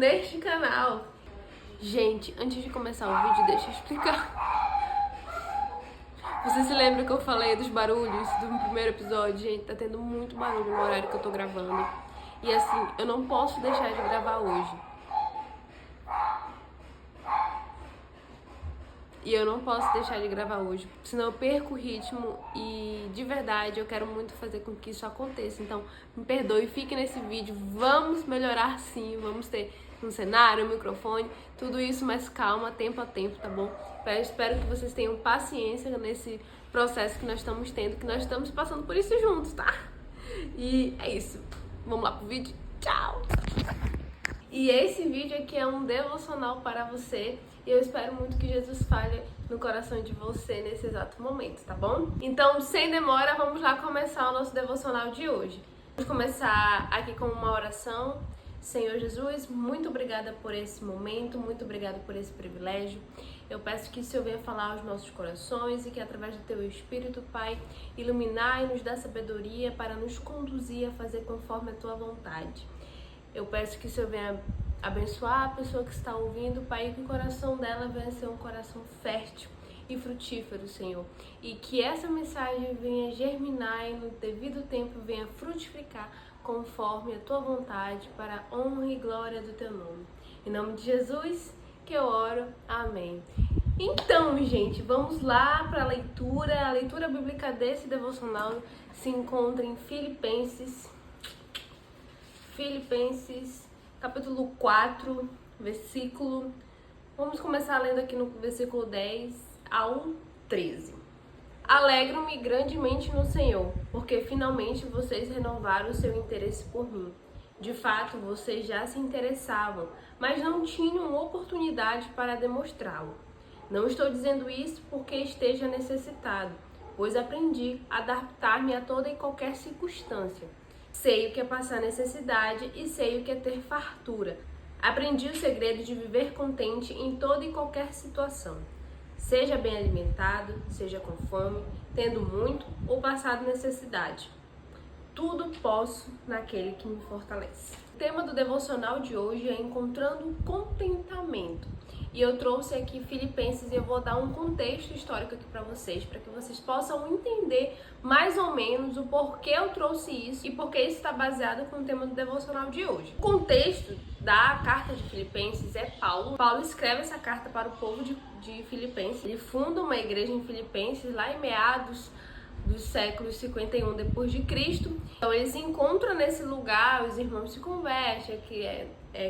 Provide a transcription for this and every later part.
neste canal. Gente, antes de começar o vídeo, deixa eu explicar. Você se lembra que eu falei dos barulhos do primeiro episódio? Gente, tá tendo muito barulho no horário que eu tô gravando. E assim, eu não posso deixar de gravar hoje. E eu não posso deixar de gravar hoje, senão eu perco o ritmo e de verdade eu quero muito fazer com que isso aconteça. Então me perdoe, fique nesse vídeo, vamos melhorar sim, vamos ter um cenário, um microfone, tudo isso, mas calma, tempo a tempo, tá bom? Eu espero que vocês tenham paciência nesse processo que nós estamos tendo, que nós estamos passando por isso juntos, tá? E é isso, vamos lá pro vídeo, tchau! E esse vídeo aqui é um devocional para você e eu espero muito que Jesus fale no coração de você nesse exato momento, tá bom? Então, sem demora, vamos lá começar o nosso devocional de hoje. Vamos começar aqui com uma oração. Senhor Jesus, muito obrigada por esse momento, muito obrigada por esse privilégio. Eu peço que o Senhor venha falar aos nossos corações e que através do Teu Espírito, Pai, iluminar e nos dar sabedoria para nos conduzir a fazer conforme a Tua vontade. Eu peço que o Senhor venha abençoar a pessoa que está ouvindo, Pai, e que o coração dela venha ser um coração fértil e frutífero, Senhor. E que essa mensagem venha germinar e no devido tempo venha frutificar conforme a Tua vontade, para a honra e glória do Teu nome. Em nome de Jesus que eu oro. Amém. Então, gente, vamos lá para a leitura. A leitura bíblica desse devocional se encontra em Filipenses, capítulo 4, versículo... Vamos começar lendo aqui no versículo 10 ao 13. Alegro-me grandemente no Senhor, porque finalmente vocês renovaram o seu interesse por mim. De fato, vocês já se interessavam, mas não tinham oportunidade para demonstrá-lo. Não estou dizendo isso porque esteja necessitado, pois aprendi a adaptar-me a toda e qualquer circunstância. Sei o que é passar necessidade e sei o que é ter fartura. Aprendi o segredo de viver contente em toda e qualquer situação. Seja bem alimentado, seja com fome, tendo muito ou passado necessidade. Tudo posso naquele que me fortalece. O tema do devocional de hoje é encontrando contentamento. E eu trouxe aqui Filipenses e eu vou dar um contexto histórico aqui para vocês possam entender mais ou menos o porquê eu trouxe isso e porque isso está baseado com o tema do devocional de hoje. O contexto da carta de Filipenses é Paulo. Paulo escreve essa carta para o povo de Filipenses. Ele funda uma igreja em Filipenses lá em meados dos séculos 51 depois de Cristo. Então eles se encontram nesse lugar, os irmãos se convertem, que é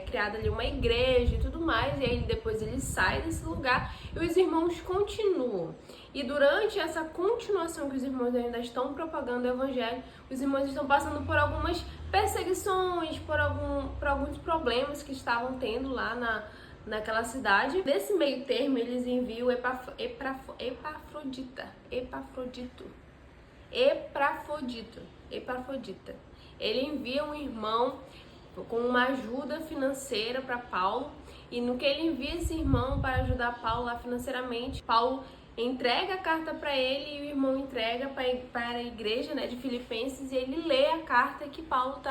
criada ali uma igreja e tudo mais, e aí depois eles saem desse lugar e os irmãos continuam. E durante essa continuação que os irmãos ainda estão propagando o evangelho, os irmãos estão passando por algumas perseguições, por alguns problemas que estavam tendo lá naquela cidade. Nesse meio termo, eles enviam Epafrodita. Ele envia um irmão com uma ajuda financeira para Paulo, e no que ele envia esse irmão para ajudar Paulo lá financeiramente, Paulo entrega a carta para ele e o irmão entrega para a igreja, né, de Filipenses, e ele lê a carta que Paulo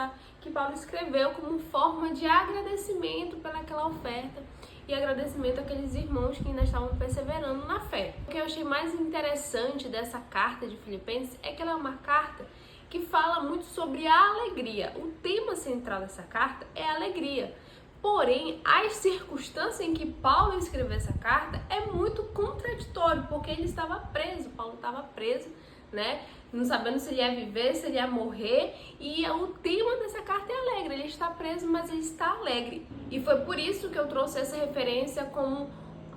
escreveu como forma de agradecimento pelaquela oferta e agradecimento àqueles irmãos que ainda estavam perseverando na fé. O que eu achei mais interessante dessa carta de Filipenses é que ela é uma carta que fala muito sobre a alegria. O tema central dessa carta é a alegria. Porém, as circunstâncias em que Paulo escreveu essa carta é muito contraditório, porque ele estava preso, Paulo estava preso, né? Não sabendo se ele ia viver, se ele ia morrer, e o tema dessa carta é alegre. Ele está preso, mas ele está alegre. E foi por isso que eu trouxe essa referência como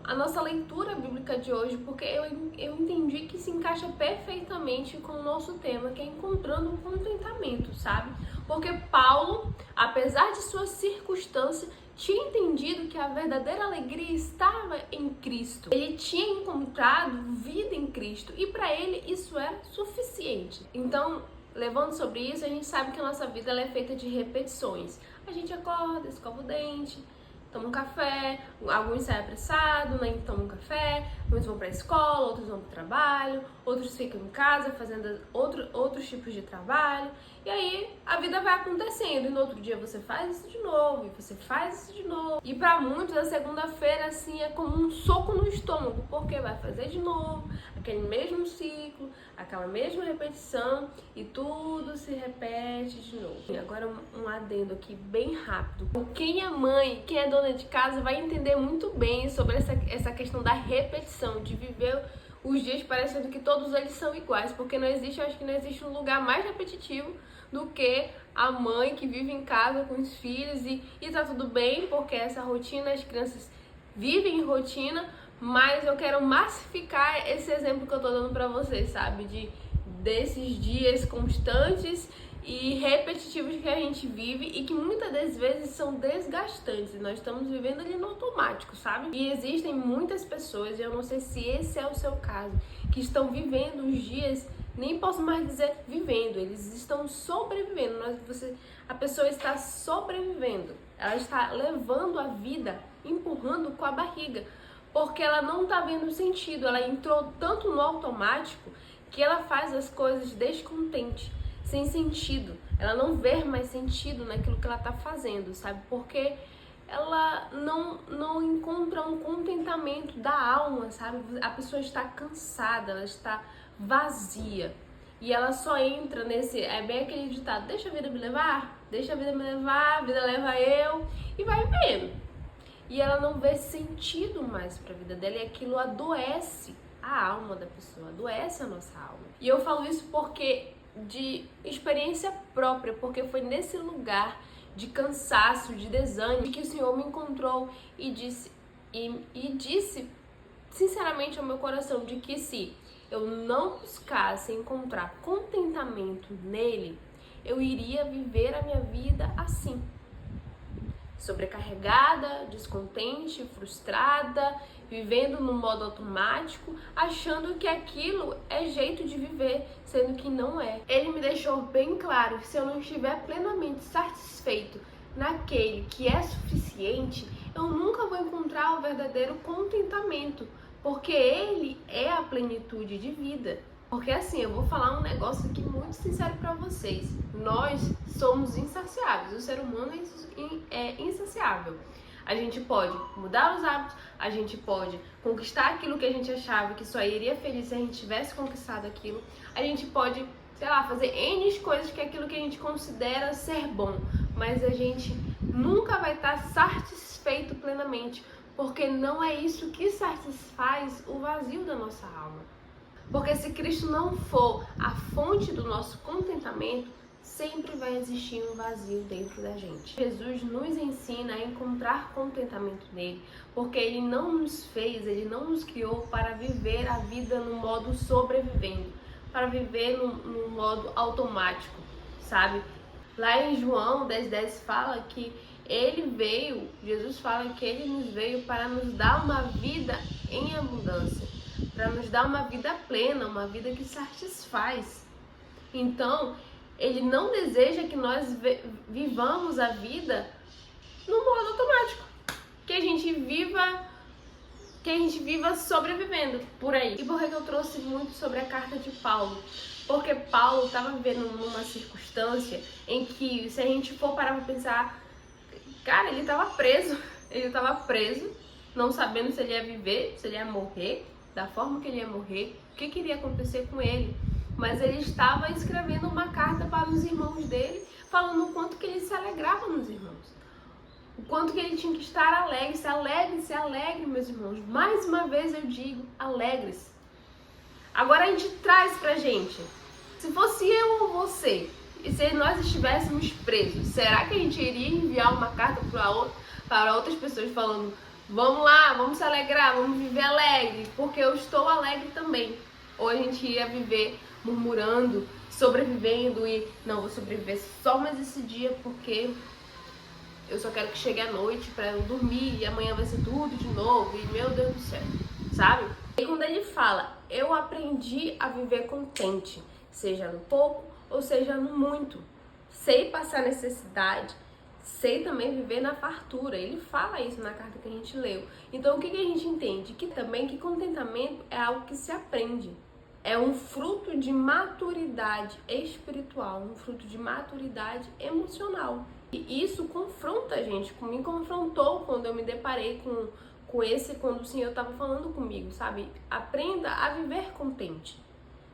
a nossa leitura bíblica de hoje, porque eu entendi que se encaixa perfeitamente com o nosso tema, que é encontrando um contentamento, sabe? Porque Paulo, apesar de sua circunstância, tinha entendido que a verdadeira alegria estava em Cristo. Ele tinha encontrado vida em Cristo e para ele isso era suficiente. Então, levando sobre isso, a gente sabe que a nossa vida ela é feita de repetições. A gente acorda, escova o dente, tomam um café, alguns saem apressados, nem tomam um café, uns vão para a escola, outros vão para o trabalho, outros ficam em casa fazendo outros tipos de trabalho. E aí a vida vai acontecendo e no outro dia você faz isso de novo, e você faz isso de novo. E para muitos a segunda-feira assim é como um soco no estômago, porque vai fazer de novo aquele mesmo ciclo, aquela mesma repetição e tudo se repete de novo. E agora um adendo aqui bem rápido. Quem é mãe, quem é dona de casa vai entender muito bem sobre essa questão da repetição, de viver os dias parecendo que todos eles são iguais, porque não existe, eu acho que não existe um lugar mais repetitivo do que a mãe que vive em casa com os filhos e tá tudo bem, porque essa rotina, as crianças vivem em rotina, mas eu quero massificar esse exemplo que eu tô dando pra vocês, sabe? Desses dias constantes e repetitivos que a gente vive e que muitas das vezes são desgastantes. Nós estamos vivendo ali no automático, sabe? E existem muitas pessoas, e eu não sei se esse é o seu caso, que estão vivendo os dias, nem posso mais dizer vivendo, eles estão sobrevivendo. A pessoa está sobrevivendo, ela está levando a vida, empurrando com a barriga, porque ela não está vendo sentido, ela entrou tanto no automático que ela faz as coisas descontente, sem sentido. Ela não vê mais sentido naquilo que ela está fazendo, sabe? Porque ela não encontra um contentamento da alma, sabe? A pessoa está cansada, ela está vazia. E ela só entra nesse, é bem aquele ditado, deixa a vida me levar, deixa a vida me levar, a vida leva eu, e vai vendo. E ela não vê sentido mais para a vida dela, e aquilo adoece a alma da pessoa, adoece a nossa alma. E eu falo isso porque de experiência própria, porque foi nesse lugar de cansaço, de desânimo, que o Senhor me encontrou e disse sinceramente ao meu coração de que se eu não buscasse encontrar contentamento nele, eu iria viver a minha vida assim, sobrecarregada, descontente, frustrada, vivendo no modo automático, achando que aquilo é jeito de viver, sendo que não é. Ele me deixou bem claro que se eu não estiver plenamente satisfeito naquele que é suficiente, eu nunca vou encontrar o verdadeiro contentamento, porque ele é a plenitude de vida. Porque assim, eu vou falar um negócio aqui muito sincero pra vocês. Nós somos insaciáveis, o ser humano é insaciável. A gente pode mudar os hábitos, a gente pode conquistar aquilo que a gente achava que só iria feliz se a gente tivesse conquistado aquilo. A gente pode, sei lá, fazer N coisas que é aquilo que a gente considera ser bom. Mas a gente nunca vai estar satisfeito plenamente, porque não é isso que satisfaz o vazio da nossa alma. Porque se Cristo não for a fonte do nosso contentamento, sempre vai existir um vazio dentro da gente. Jesus nos ensina a encontrar contentamento nele, porque ele não nos fez, ele não nos criou para viver a vida no modo sobrevivendo, para viver no modo automático, sabe? Lá em João 10:10 fala que Jesus fala que ele nos veio para nos dar uma vida em abundância, para nos dar uma vida plena, uma vida que satisfaz. Então, ele não deseja que nós vivamos a vida no modo automático, que a gente viva sobrevivendo por aí. E por que eu trouxe muito sobre a carta de Paulo? Porque Paulo estava vivendo numa circunstância em que, se a gente for parar para pensar, cara, ele estava preso, não sabendo se ele ia viver, se ele ia morrer, da forma que ele ia morrer, o que iria acontecer com ele. Mas ele estava escrevendo uma carta para os irmãos dele, falando o quanto que ele se alegrava nos irmãos. O quanto que ele tinha que estar alegre. Se alegre, meus irmãos. Mais uma vez eu digo, alegre-se. Agora a gente traz pra gente, se fosse eu ou você, e se nós estivéssemos presos, será que a gente iria enviar uma carta para outras pessoas falando, vamos lá, vamos se alegrar, vamos viver alegre, porque eu estou alegre também? Ou a gente ia viver murmurando, sobrevivendo e não, vou sobreviver só mais esse dia porque eu só quero que chegue a noite para eu dormir e amanhã vai ser tudo de novo e meu Deus do céu, sabe? E quando ele fala, eu aprendi a viver contente, seja no pouco ou seja no muito, sei passar necessidade, sei também viver na fartura. Ele fala isso na carta que a gente leu. Então o que a gente entende? Que também que contentamento é algo que se aprende. É um fruto de maturidade espiritual, um fruto de maturidade emocional. E isso confronta a gente, me confrontou quando eu me deparei quando o Senhor estava falando comigo, sabe? Aprenda a viver contente.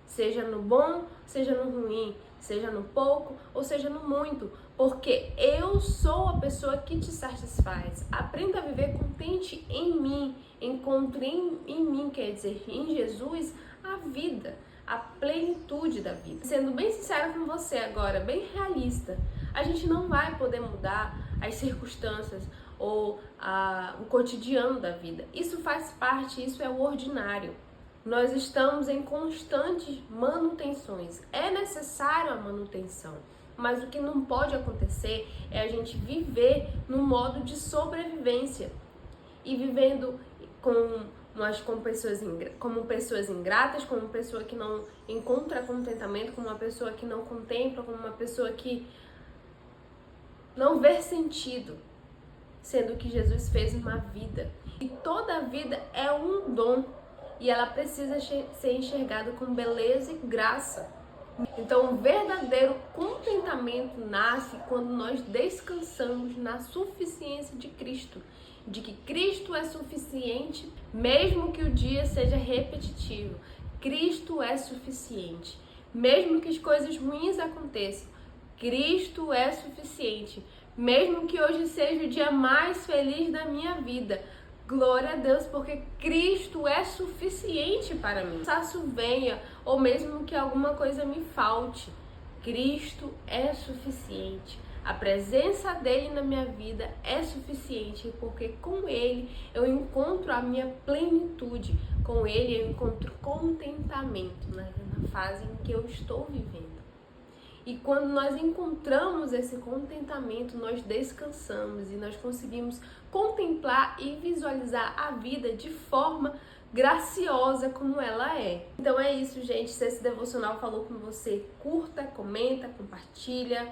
Seja no bom, seja no ruim, seja no pouco ou seja no muito, porque eu sou a pessoa que te satisfaz. Aprenda a viver contente em mim, encontre em mim, quer dizer, em Jesus, a vida, a plenitude da vida. Sendo bem sincera com você agora, bem realista, a gente não vai poder mudar as circunstâncias ou o cotidiano da vida. Isso faz parte, isso é o ordinário. Nós estamos em constantes manutenções. É necessário a manutenção, mas o que não pode acontecer é a gente viver no modo de sobrevivência e vivendo como pessoas ingratas, como uma pessoa que não encontra contentamento, como uma pessoa que não contempla, como uma pessoa que não vê sentido, sendo que Jesus fez uma vida. E toda vida é um dom e ela precisa ser enxergada com beleza e graça. Então, o verdadeiro contentamento nasce quando nós descansamos na suficiência de Cristo, de que Cristo é suficiente, mesmo que o dia seja repetitivo. Cristo é suficiente, mesmo que as coisas ruins aconteçam. Cristo é suficiente, mesmo que hoje seja o dia mais feliz da minha vida. Glória a Deus, porque Cristo é suficiente para mim. Cansaço venha, ou mesmo que alguma coisa me falte, Cristo é suficiente. A presença dele na minha vida é suficiente, porque com ele eu encontro a minha plenitude, com ele eu encontro contentamento na fase em que eu estou vivendo. E quando nós encontramos esse contentamento, nós descansamos e nós conseguimos contemplar e visualizar a vida de forma graciosa como ela é. Então é isso, gente. Se esse devocional falou com você, curta, comenta, compartilha.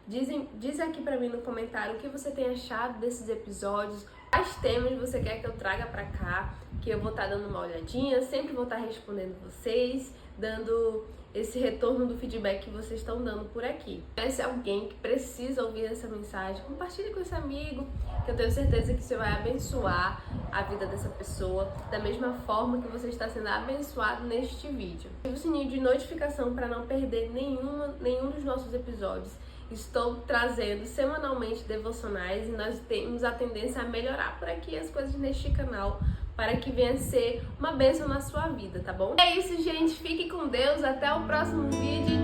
Diz aqui pra mim no comentário o que você tem achado desses episódios, quais temas você quer que eu traga pra cá, que eu vou estar dando uma olhadinha, sempre vou estar respondendo vocês, dando esse retorno do feedback que vocês estão dando por aqui. Se alguém que precisa ouvir essa mensagem, compartilhe com esse amigo, que eu tenho certeza que você vai abençoar a vida dessa pessoa da mesma forma que você está sendo abençoado neste vídeo. Ative o sininho de notificação para não perder nenhum dos nossos episódios. Estou trazendo semanalmente devocionais e nós temos a tendência a melhorar por aqui as coisas neste canal para que venha a ser uma bênção na sua vida, tá bom? É isso, gente. Fique com Deus. Até o próximo vídeo.